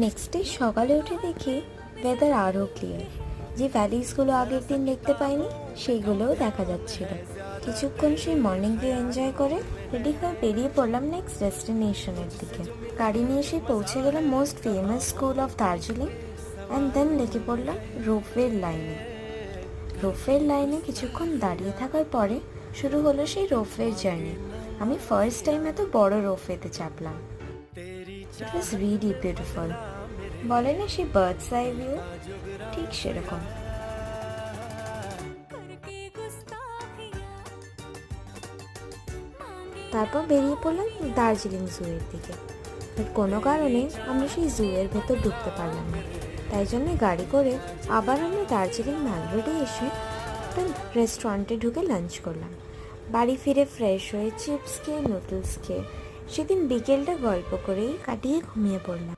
Next day সকালে উঠে দেখি ওয়েদার আরও ক্লিয়ার। যে ভ্যালিসগুলো আগের দিন দেখতে পাইনি সেইগুলোও দেখা যাচ্ছিল। কিছুক্ষণ সেই মর্নিং ভিউ এনজয় করে রেডি হয়ে বেরিয়ে পড়লাম নেক্সট ডেস্টিনেশনের দিকে। গাড়ি নিয়ে এসে পৌঁছে গেলাম most famous school of Darjeeling and then লেগে পড়লাম রোপওয়ের লাইনে। রোপওয়ের লাইনে কিছুক্ষণ দাঁড়িয়ে থাকার পরে শুরু হলো সেই রোপওয়ের জার্নি। আমি ফার্স্ট টাইম এত বড় রোপওয়েতে চাপলাম। ইট ওয়াজ রিয়েলি বিউটিফুল। বলে না সেই বার্ডস আই ভিউ, ঠিক সেরকম। তারপর বেরিয়ে পড়লাম দার্জিলিং জুয়ের দিকে। বাট কোনো কারণে আমরা সেই জুয়ের ভেতর ঢুকতে পারলাম না, তাই জন্য গাড়ি করে আবার আমরা দার্জিলিং ম্যাল রোডে এসে একটা রেস্টুরেন্টে ঢুকে লাঞ্চ করলাম। বাড়ি ফিরে ফ্রেশ হয়ে চিপস খেয়ে নুডলস খেয়ে সেদিন বিকেলটা গল্প করেই কাটিয়ে ঘুমিয়ে পড়লাম।